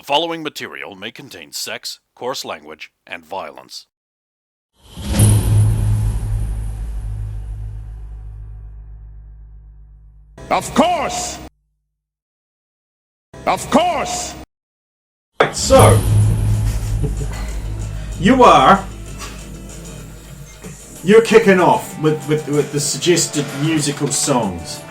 following material may contain sex, coarse language, and violence. Of course! Of course! Right, so you're kicking off with the suggested musical songs.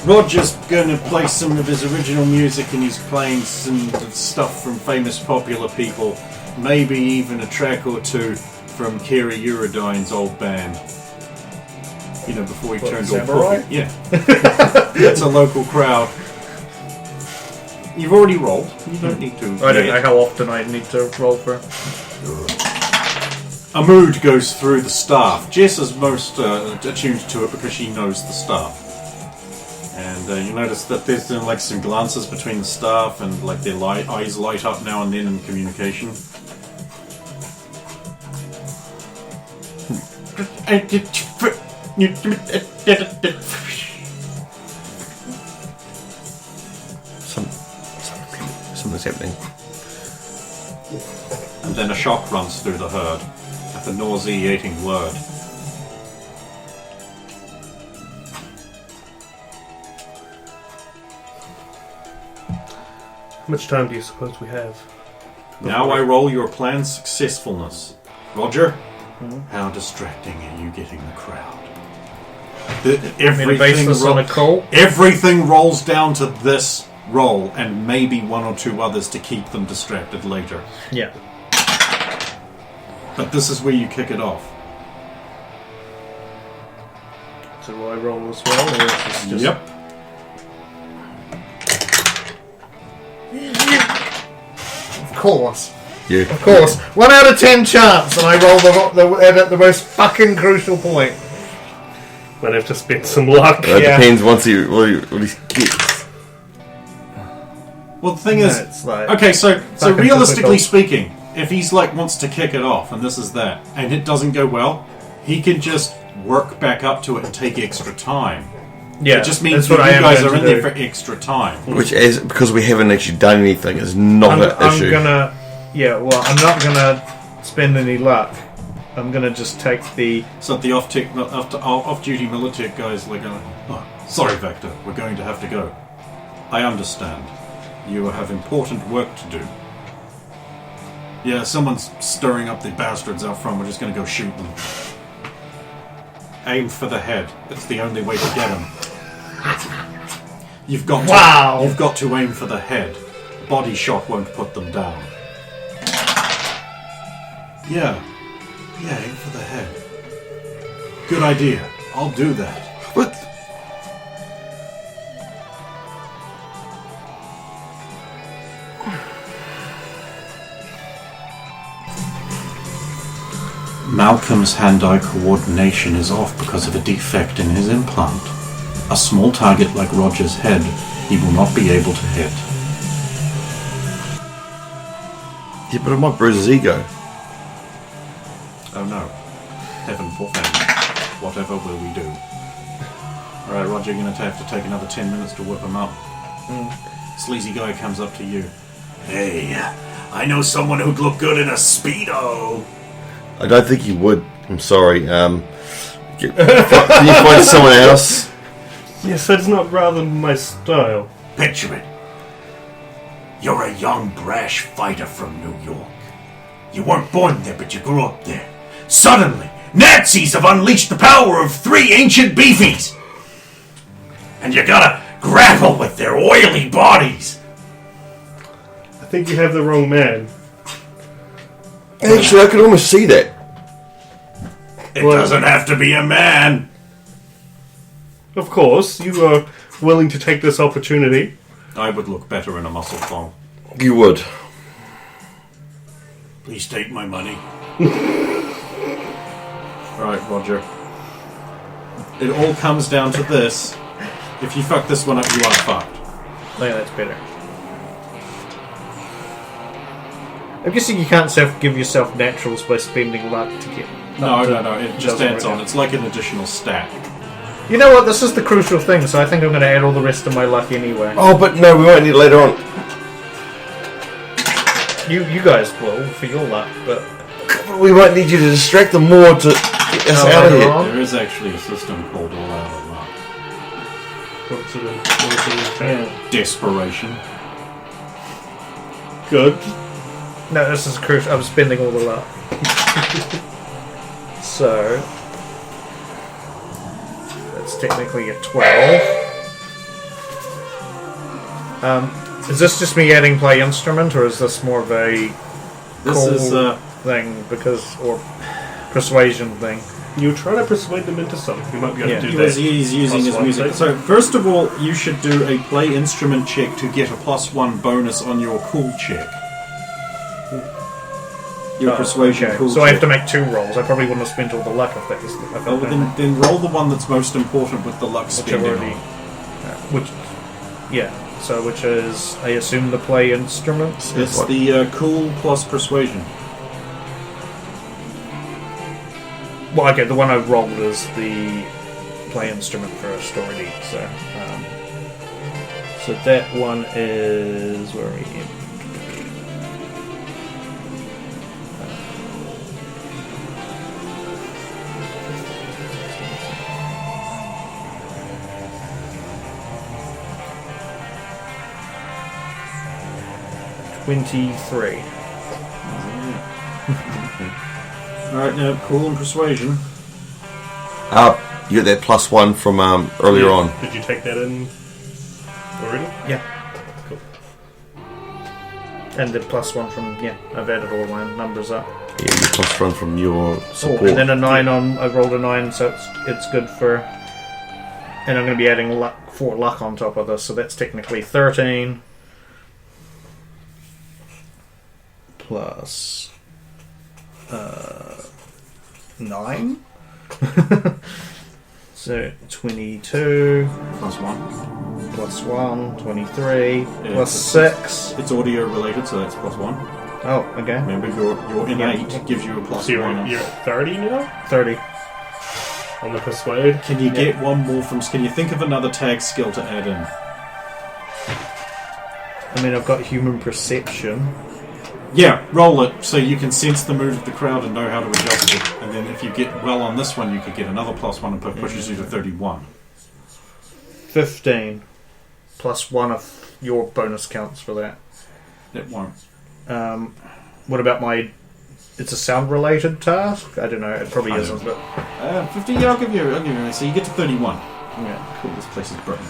Roger's gonna play some of his original music, and he's playing some stuff from famous popular people, maybe even a track or two from Kira Eurodyne's old band. You know, before he turned all puffy. Yeah. It's a local crowd. You've already rolled. You don't need to. I don't know how often I need to roll for it. A mood goes through the staff. Jess is most attuned to it because she knows the staff. And you notice that there's like some glances between the staff, and like their eyes light up now and then in communication. Something's happening. And then a shock runs through the herd at the nauseating word. How much time do you suppose we have? Now I roll your plan's successfulness. Roger, how distracting are you getting the crowd? Everything rolls down to this roll, and maybe one or two others to keep them distracted later. Yeah. But this is where you kick it off. So do I roll as well, or is this just... Yep. Of course. Yeah. Of course. 1 out of 10 chance, and I roll at the most fucking crucial point. Might have to spend some luck. Depends once he what he gets. Well, the thing is, it's like okay, so realistically speaking, if he's like wants to kick it off, and this is that, and it doesn't go well, he can just work back up to it and take extra time. Yeah, it just means that you guys are in there for extra time. Which is because we haven't actually done anything is not an issue. I'm not gonna spend any luck. I'm gonna just take the... So the off-duty military guys like, oh, sorry Vector, we're going to have to go. I understand. You have important work to do. Yeah, someone's stirring up the bastards out front. We're just gonna go shoot them. Aim for the head. It's the only way to get them. You've got to aim for the head. Body shot won't put them down. Yeah, aim for the head. Good idea. I'll do that. What? Malcolm's hand-eye coordination is off because of a defect in his implant. A small target like Roger's head, he will not be able to hit. Yeah, but it might bruise his ego. Oh no. Heaven forfend. Whatever will we do? Alright, Roger, you're going to have to take another 10 minutes to whip him up. Sleazy guy comes up to you. Hey, I know someone who'd look good in a Speedo. I don't think he would. I'm sorry. Can you find someone else? Yes, that's not rather my style. Picture it. You're a young, brash fighter from New York. You weren't born there, but you grew up there. Suddenly, Nazis have unleashed the power of 3 ancient beefies. And you gotta grapple with their oily bodies. I think you have the wrong man. Actually, I could almost see that. It doesn't have to be a man. Of course, you are willing to take this opportunity. I would look better in a muscle thong. You would. Please take my money. Alright, Roger. It all comes down to this. If you fuck this one up, you are fucked. Yeah, that's better. I'm guessing you can't give yourself naturals by spending luck to get... No. It just adds on. It's like an additional stat. You know what? This is the crucial thing, so I think I'm going to add all the rest of my luck anyway. Oh, but no, we won't need it later on. You guys will for your luck, but We might need you to distract them more to get us out of later here. on. There is actually a system called All Out of Luck. What sort of Yeah. Desperation. good? No, this is crucial. I'm spending all the luck. So that's technically a 12. Is this just me adding play instrument, or is this more of a This cool is thing or persuasion thing? You try to persuade them into something. You might be able Yeah. to do he that. was, he's using his +1 music. thing. So first of all, you should do a play instrument check to get a +1 bonus on your cool check. Your persuasion Okay. cool So check. I have to make 2 rolls. I probably wouldn't have spent all the luck if that was. If Oh, well, then roll the one that's most important with the luck which I've spending already. on. Which is, I assume, the play instrument. It's the cool plus persuasion. Well, okay, the one I've rolled is the play instrument first already. So that one is where are we? 23. Alright, now cool and persuasion. You get that +1 from earlier on. Did you take that in already? Yeah. Cool. And the +1 from, I've added all my numbers up. Yeah, you +1 from your support. And then a 9 on, I've rolled a 9, so it's good for, and I'm going to be adding 4 luck on top of this, so that's technically 13. Plus 9. So 22 +1. plus 1, 23 Yeah, plus it's- 6. It's audio related, so that's +1. Oh, okay. Remember, your innate gives you a So you're +1. at 30 now 30. on the persuade. Can you get one more from... Can you think of another tag skill to add in? I mean, I've got human perception. Yeah, roll it so you can sense the mood of the crowd and know how to adjust it. And then if you get well on this one, you could get another +1 and pushes you to 31. 15 plus 1 of your bonus counts for that. It won't. What about my... It's a sound-related task? I don't know, it probably isn't, but... 50, yeah, I'll give you. So you get to 31. Yeah. Cool, this place is burning.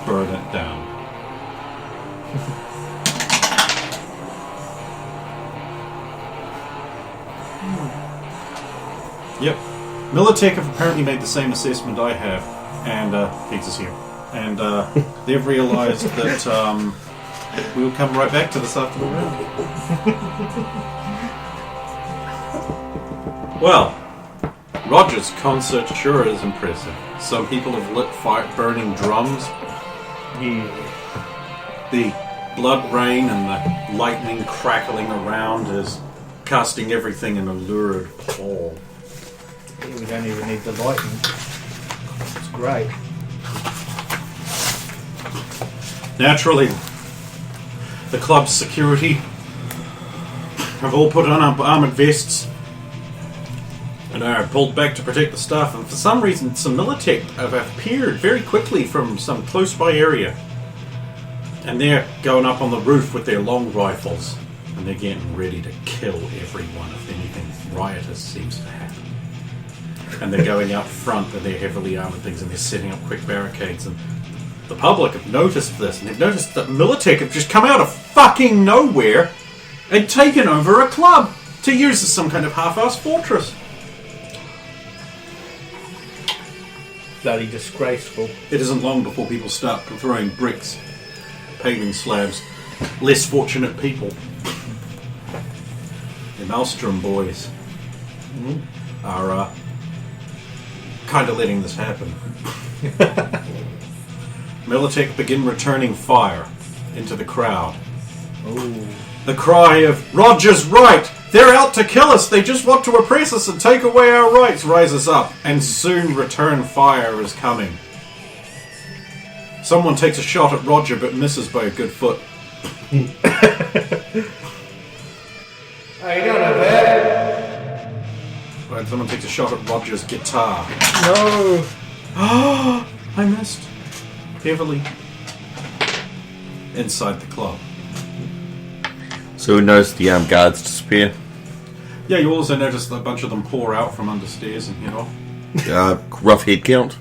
Burn it down. Yep. Militech have apparently made the same assessment I have, and Pizza's here. And they've realised that we'll come right back to this after the round. Well, Roger's concert sure is impressive. Some people have lit fire burning drums. The blood rain and the lightning crackling around is casting everything in a lurid pall. We don't even need the lightning. It's great. Naturally, the club's security have all put on armoured vests and are pulled back to protect the staff. And for some reason, some Militech have appeared very quickly from some close-by area. And they're going up on the roof with their long rifles. And they're getting ready to kill everyone if anything riotous seems to happen. And they're going out front with their heavily armoured things and they're setting up quick barricades. And the public have noticed this. And they've noticed that Militech have just come out of fucking nowhere and taken over a club to use as some kind of half-assed fortress. Bloody disgraceful. It isn't long before people start throwing bricks, paving slabs. Less fortunate people. The Maelstrom boys are kind of letting this happen. Militech begin returning fire into the crowd. Ooh. The cry of, "Roger's right! They're out to kill us! They just want to oppress us and take away our rights!" rises up, and soon return fire is coming. Someone takes a shot at Roger but misses by a good foot. How you doing over there? Right, someone takes a shot at Roger's guitar. No! I missed. Heavily. Inside the club. So we noticed the guards disappear. Yeah, you also notice that a bunch of them pour out from understairs and head off. Rough head count.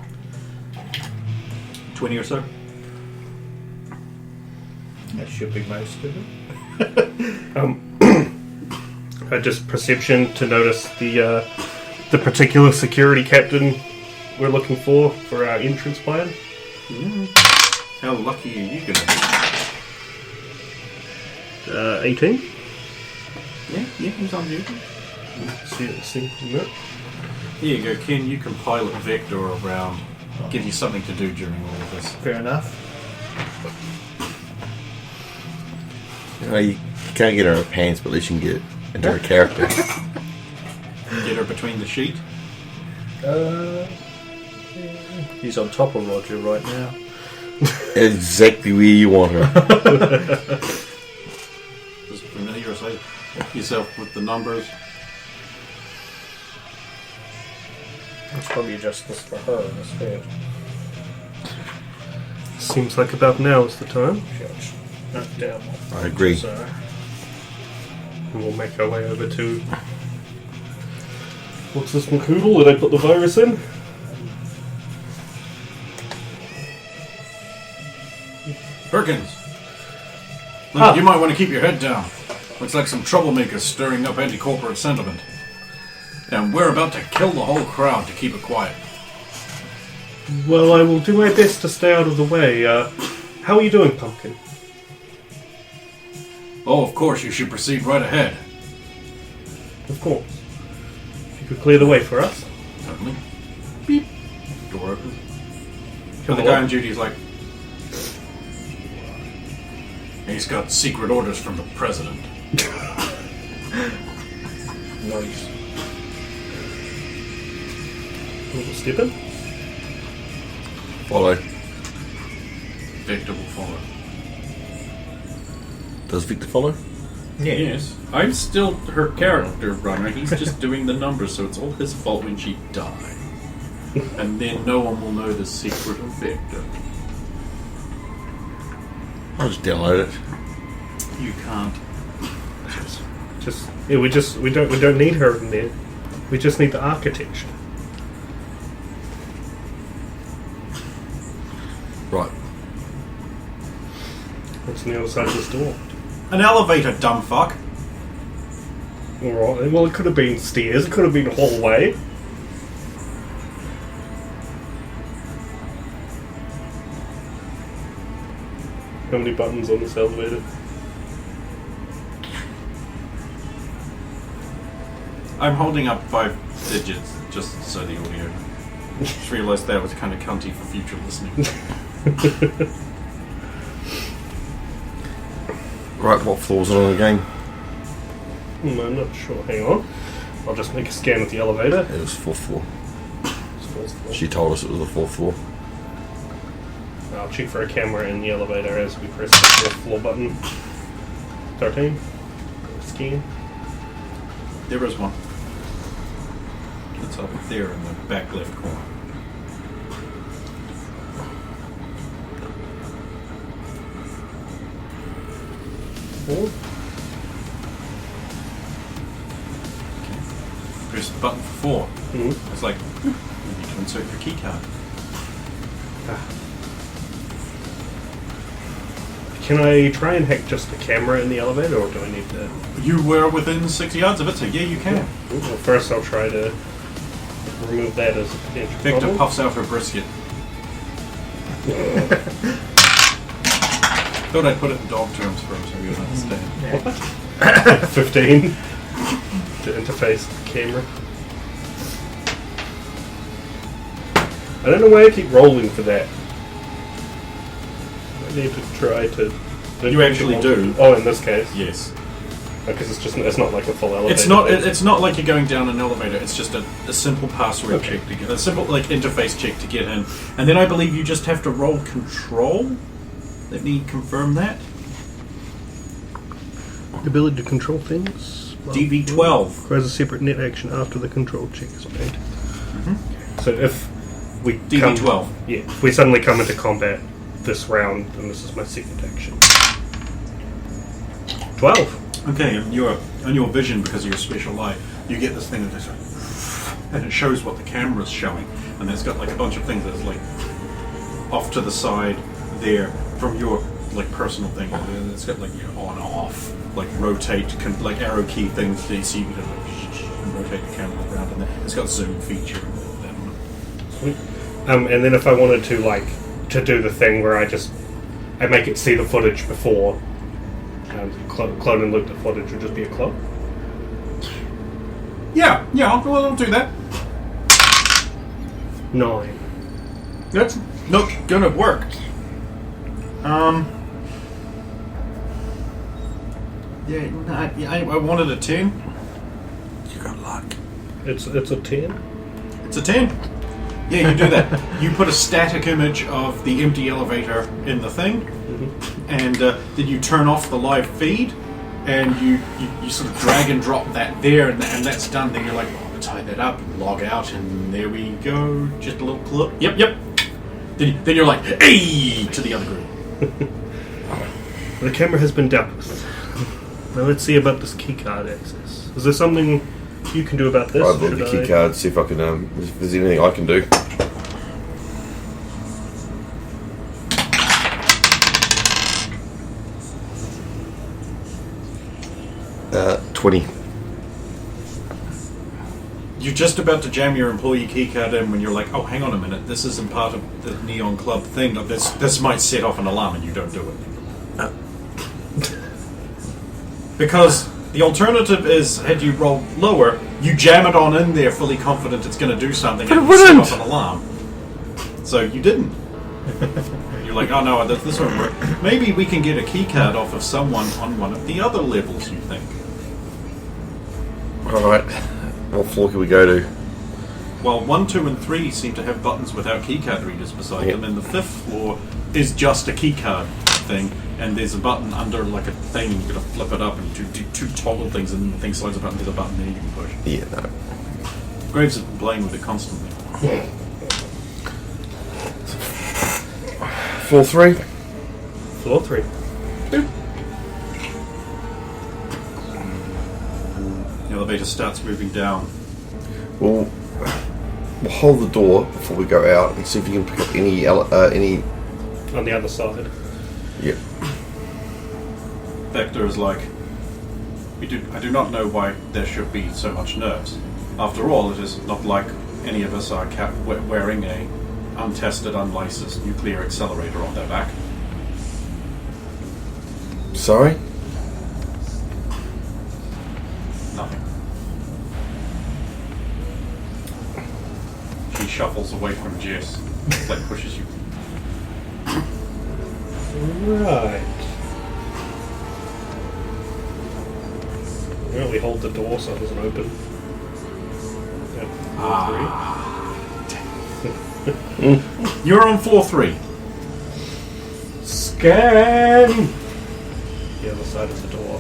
20 or so. That should be most of it. Just perception to notice the particular security captain we're looking for our entrance plan. How lucky are you going to 18. be? Yeah, he's on duty. See, no. Here you go, Ken. You can pilot Vector around. Give you something to do during all of this. Fair enough. You can't get her in her pants, but at least you can get into her character. Get her between the sheet. He's on top of Roger right now. Exactly where you want her. Just familiarize yourself with the numbers. It's probably just this for her instead. Seems like about now is the time. Judge. Not down. I agree. So, And we'll make our way over to... What's this McCoodle that I put the virus in? Perkins! Look, you might want to keep your head down. Looks like some troublemakers stirring up anti-corporate sentiment. And we're about to kill the whole crowd to keep it quiet. Well, I will do my best to stay out of the way. How are you doing, Pumpkin? Oh, of course, you should proceed right ahead. Of course. If you could clear the way for us. Certainly. Beep. Door opens. Come And the guy along. on duty is like... He's got secret orders from the president. nice. We'll step in. Follow. Victor will follow. Does Victor follow? Yeah. Yes. I'm still her character runner. He's just doing the numbers, so it's all his fault when she dies. And then no one will know the secret of Victor. I'll just download it. You can't. We don't need her in there. We just need the architecture. Right. What's on the other side of this door? An elevator, dumb fuck. Alright, well, it could have been stairs, it could have been a hallway. How many buttons on this elevator? I'm holding up 5 digits, just so the audio. Just realised that was kind of cunty for future listening. Right, what floor's it on again? I'm not sure. Hang on. I'll just make a scan of the elevator. It was 4th floor. It's fourth floor. She told us it was the 4th floor. I'll check for a camera in the elevator as we press the 4th floor button. 13. Scan. There is one. It's up there in the back left corner. Four. Press the button for 4. Mm-hmm. It's like, you need to insert your key card. Can I try and hack just the camera in the elevator, or do I need to... You were within 6 yards of it, so yeah, you can. Well, first I'll try to remove that as a potential Victor problem. puffs out her brisket. Thought I'd put it in dog terms for him so he would understand. 15 to interface the camera. I don't know why I keep rolling for that. I need to try to... You actually do. Oh, in this case. Yes. Because it's not like a full elevator. It's not like you're going down an elevator. It's just a simple password check to get a simple interface check to get in, and then I believe you just have to roll control. Let me confirm that. The ability to control things. DV12 requires a separate net action after the control check is made. Mm-hmm. So if we DV12, if we suddenly come into combat this round, then this is my second action. 12. Okay, and on your vision, because of your special light, you get this thing that and it shows what the camera's showing, and it's got like a bunch of things that's like off to the side there from your personal thing, and it's got like on off, like rotate, like arrow key things that you see, you can rotate the camera around, and it's got zoom feature. Sweet. And then if I wanted to to do the thing where I make it see the footage before. Clone and look at footage would just be a clone? Yeah, I'll do that. 9. That's not gonna work. I wanted a 10. You got luck. It's a 10? It's a 10. Yeah, you do that. You put a static image of the empty elevator in the thing, and then you turn off the live feed, and you sort of drag and drop that there, and that's done. Then you're like, oh, I'll tie that up, and log out, and there we go. Just a little clip. Yep. Then you're like, hey, to the other group. The camera has been dealt with. Now let's see about this keycard access. Is there something you can do about this? I'll look at the keycard, see if I can. If there's anything I can do. 20. You're just about to jam your employee keycard in when you're like, oh, hang on a minute, this isn't part of the Neon Club thing. This might set off an alarm, and you don't do it. Because the alternative is, had you rolled lower, you jam it on in there fully confident it's going to do something, and you set off an alarm. So you didn't. You're like, oh no, this won't work. Maybe we can get a keycard off of someone on one of the other levels, you think. Alright. What floor can we go to? Well, 1, 2, and 3 seem to have buttons without keycard readers beside them, and the 5th floor is just a keycard thing, and there's a button under like a thing, you've got to flip it up and do two toggle things, and the thing slides a button to the button, then you can push. Yeah, no. Graves has been playing with it constantly. Floor 3? Floor 3. The elevator starts moving down. We'll hold the door before we go out and see if you can pick up any On the other side. Yep. Vector is like, I do not know why there should be so much nerves. After all, it is not like any of us are wearing a untested, unlicensed nuclear accelerator on their back. Sorry? Nothing. She shuffles away from Jess, like pushes you. Right. Really hold the door so it doesn't open. Yep. You're on floor 3. Scan! The other side of the door.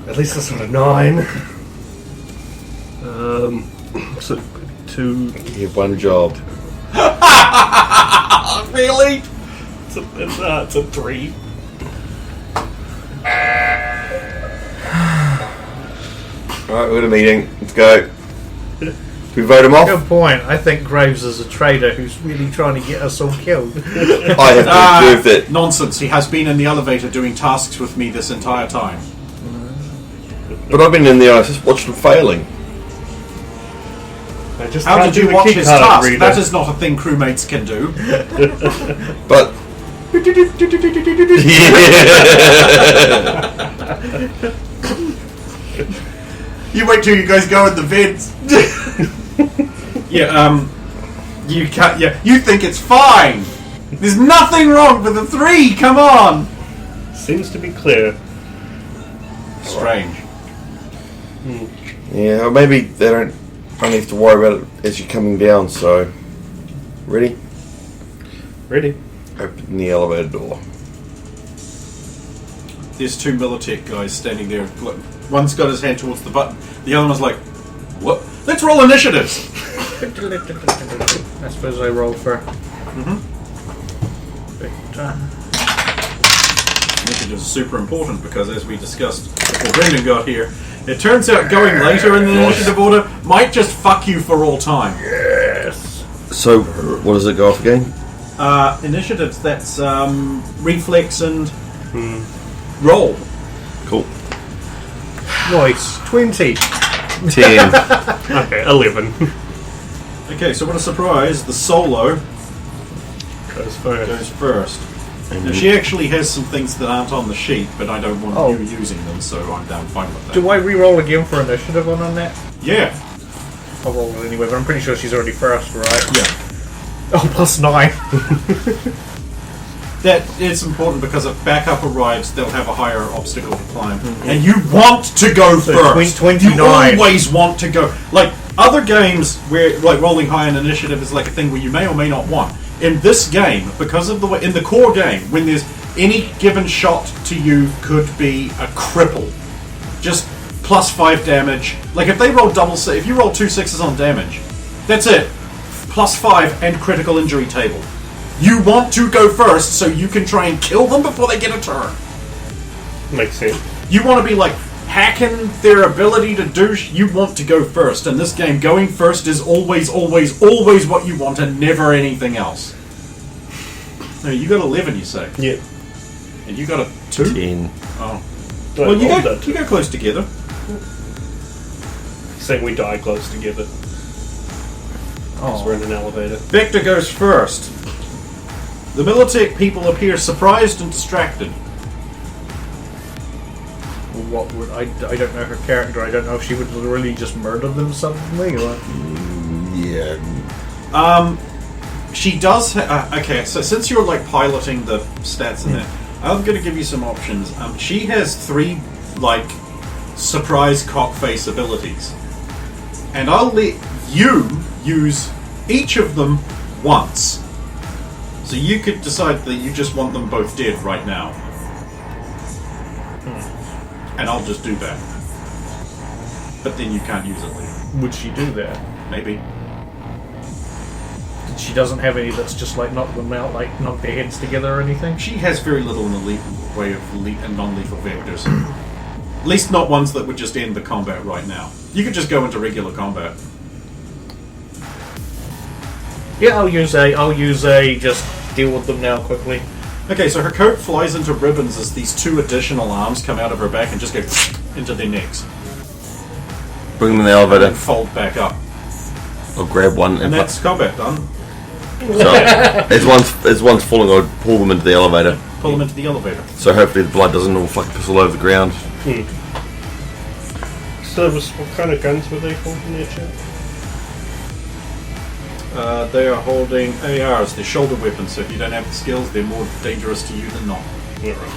At least that's not a 9. So 2. You have one job. Really? It's a 3. Alright, we're at a meeting. Let's go. We vote him off? Good point. I think Graves is a traitor who's really trying to get us all killed. I have to prove that. Nonsense. He has been in the elevator doing tasks with me this entire time. But I've been in there, I just watched him failing. How did you watch his task? That is not a thing crewmates can do. But... You wait till you guys go in the vents. Yeah, you can't. Yeah, you think it's fine. There's nothing wrong with the 3. Come on. Seems to be clear. Strange. Yeah, or maybe they don't only have to worry about it as you're coming down. So, ready? Ready? Open the elevator door. There's 2 Militech guys standing there. One's got his hand towards the button. The other one's like, "What? Let's roll initiatives." I suppose I roll for. Victor. Initiatives are super important because, as we discussed before Brendan got here, it turns out going later in the initiative order might just fuck you for all time. Yes. So, what does it go off again? Initiatives, that's reflex and roll. Cool. Nice. 20. 10. Okay, 11. Okay, so what a surprise, the solo Goes first. goes first. Now, she actually has some things that aren't on the sheet, but I don't want you using them, so I'm fine with that. Do I re-roll again for initiative on that? Yeah. I'll roll it anyway, but I'm pretty sure she's already first, right? Yeah. Oh, +9. That is important because if backup arrives, they'll have a higher obstacle to climb. And you want to go So first. 29. You always want to go. Like, other games where, like, rolling high in initiative is like a thing where you may or may not want. In this game, because of the way, in the core game, when there's any given shot to you could be a cripple. Just +5 damage. Like, if they roll if you roll 2 6s on damage, that's it. +5 and critical injury table. You want to go first so you can try and kill them before they get a turn. Makes sense. You want to be like hacking their ability to do. You want to go first. In this game, going first is always, always, always what you want and never anything else. No, you got 11, you say? Yeah. And you got a 2? 10. Oh. Well, you go close together. Saying we die close together. Because we're in an elevator. Victor goes first. The Militech people appear surprised and distracted. What would I don't know her character. I don't know if she would really just murder them suddenly or. Yeah. She does. Okay, so since you're like piloting the stats in there, I'm going to give you some options. She has 3 like surprise cockface abilities, and I'll let you use each of them once. So you could decide that you just want them both dead right now. And I'll just do that. But then you can't use it later. Would she do that? Maybe. She doesn't have any that's just like knock them out, like knock their heads together or anything? She has very little in the way of non-lethal vectors. At least not ones that would just end the combat right now. You could just go into regular combat. Yeah, I'll use a just deal with them now quickly. Okay, so her coat flies into ribbons as these 2 additional arms come out of her back and just go into their necks. Bring them in the And elevator. then fold back up. I'll grab one And that's combat done. So, as one's falling, I'll pull them into the elevator. Pull them into the elevator. So hopefully the blood doesn't all fucking piss all over the ground. So, what kind of guns were they holding there, Chad? They are holding ARs, they're shoulder weapons, so if you don't have the skills, they're more dangerous to you than not. Alright.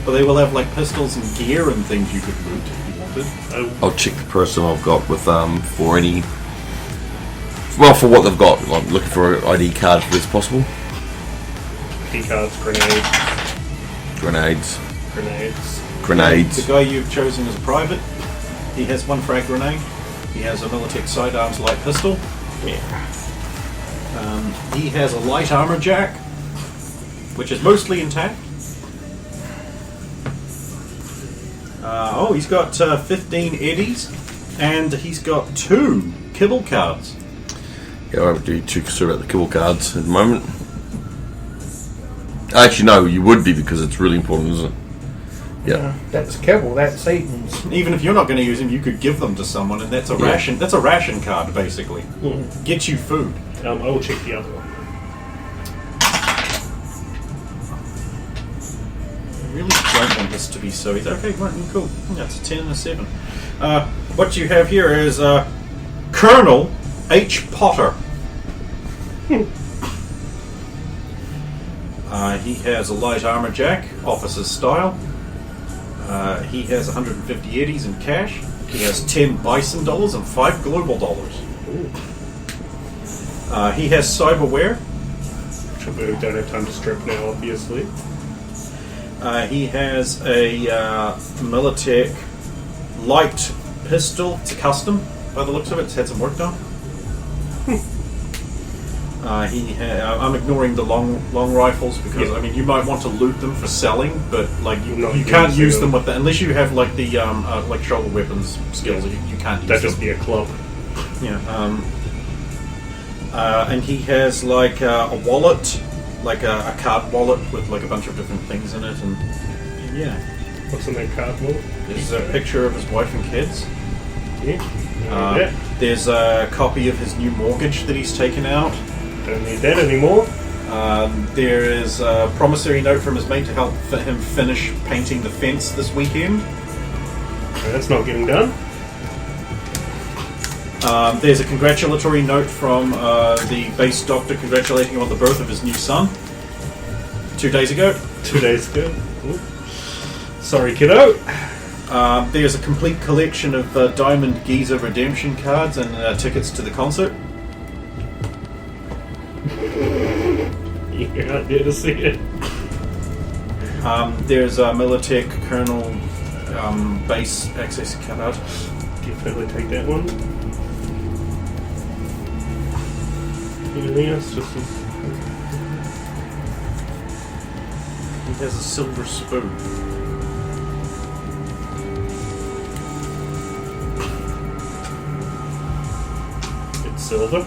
But they will have like pistols and gear and things you could loot if you wanted. I'll check the person I've got with for any. Well, for what they've got. I'm looking for an ID card if it's possible. Key cards, grenades. Grenades. The guy you've chosen as a private, he has 1 frag grenade. He has a Militech sidearms light pistol. Yeah. He has a light armor jack, which is mostly intact. He's got 15 eddies, and he's got 2 kibble cards. Yeah, I won't be too concerned about the kibble cards at the moment. Actually, no, you would be because it's really important, isn't it? Yeah. That's kibble, that's Satan's. Even if you're not going to use them, you could give them to someone, and that's a ration. That's a ration card, basically. Get you food. I will check the other one. I really don't want this to be so easy. Okay, right, cool. That's a 10 and a 7. What you have here is Colonel H. Potter. He has a light armor jack, officer's style. He has 150 eddies in cash. He has 10 bison dollars and 5 global dollars. He has cyberware. Which we don't have time to strip now, obviously. He has a Militech light pistol. It's a custom, by the looks of it. It's had some work done. I'm ignoring the long rifles because I mean you might want to loot them for selling, but like you can't use them with the unless you have like the like shoulder weapons skills. You can't use That'd them. just be a club. Yeah. And he has like a wallet, like a card wallet with like a bunch of different things in it, and yeah. What's in that card wallet? There's a picture of his wife and kids. Yeah. There's a copy of his new mortgage that he's taken out. Don't need that anymore. There is a promissory note from his mate to help him finish painting the fence this weekend. That's not getting done. There's a congratulatory note from the base doctor congratulating him on the birth of his new son 2 days ago. 2 days ago. Ooh. Sorry, kiddo. There's a complete collection of Diamond Giza redemption cards and tickets to the concert. You're not there to see it. There's a Militech Colonel base access card. Definitely take that one. Anything else? Just He has a silver spoon. it's silver.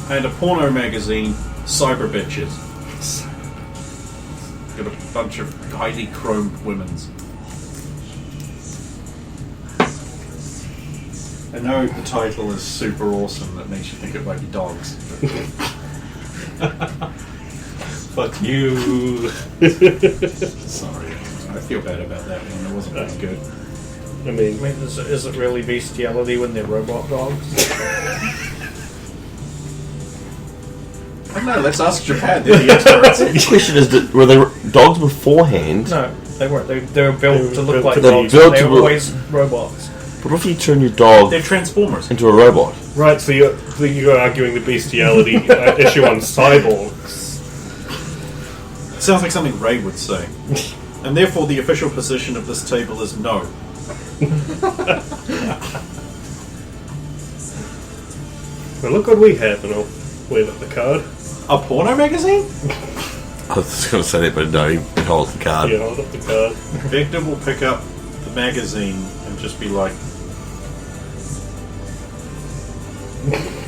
And a porno magazine, Cyber Bitches. Got a bunch of highly chromed women's. I know the title is super awesome, that makes you think it might be dogs. Fuck you. Sorry, I feel bad about that one, it wasn't very good. I mean, Is it really bestiality when they're robot dogs? I don't know, let's ask Japan, they're the experts. The question is, were they dogs beforehand? No, they weren't. They were built to look like They're dogs. built They to were look- always robots. But what if you turn your dog They're Transformers. into a robot? right, so you're arguing the bestiality issue on cyborgs. Sounds like something Ray would say. And therefore the official position of this table is no. Well, look what we have, and I'll wave up the card. A porno magazine? I was going to say that, but no, he holds the card. Yeah, hold up the card. Victor will pick up the magazine and just be like,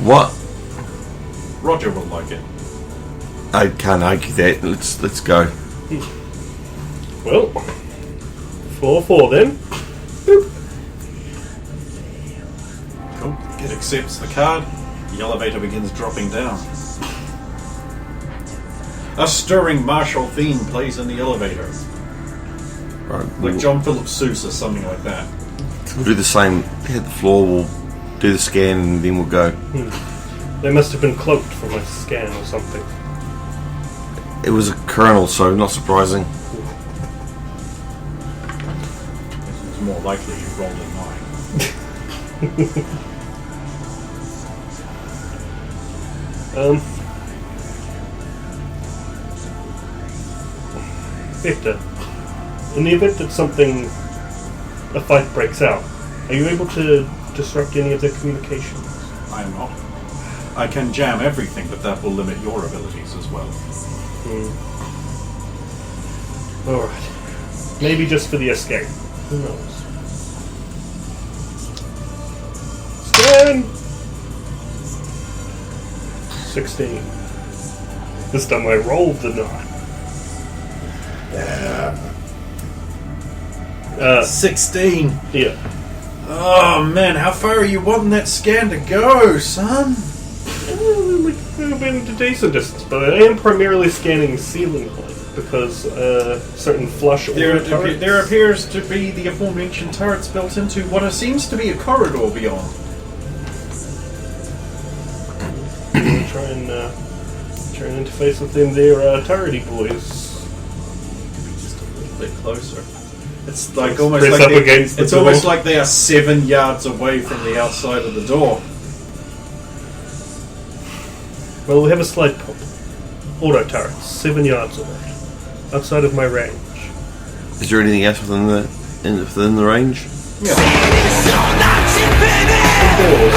What? Roger will like it. I can't argue that. Let's go. Well, 4-4 then. Cool. Kid accepts the card. The elevator begins dropping down. A stirring martial theme plays in the elevator. Right, Like John Philip Sousa or something like that. we'll do the same. Hit the floor. We'll do the scan, and then we'll go. They must have been cloaked from a scan or something. It was a colonel, so not surprising. It's more likely you rolled a 9. Victor, in the event that a fight breaks out, are you able to disrupt any of the communications? I am not. I can jam everything, but that will limit your abilities as well. Alright. Maybe just for the escape. Who knows? Scan! 16. This time I rolled the 9. 16! Yeah. Oh man, how far are you wanting that scan to go, son? We've been to decent distance, but I am primarily scanning ceiling height because certain flush aura turrets. There appears to be the aforementioned turrets built into what seems to be a corridor beyond. Try and Try and interface with them. They're turrety boys. Just a little bit closer. It's like almost Press like up against the it's door. almost like they are 7 yards away from the outside of the door. Well, we have a slide pump. Auto turrets, 7 yards away. Outside of my range. Is there anything else within the range? Yeah. Door.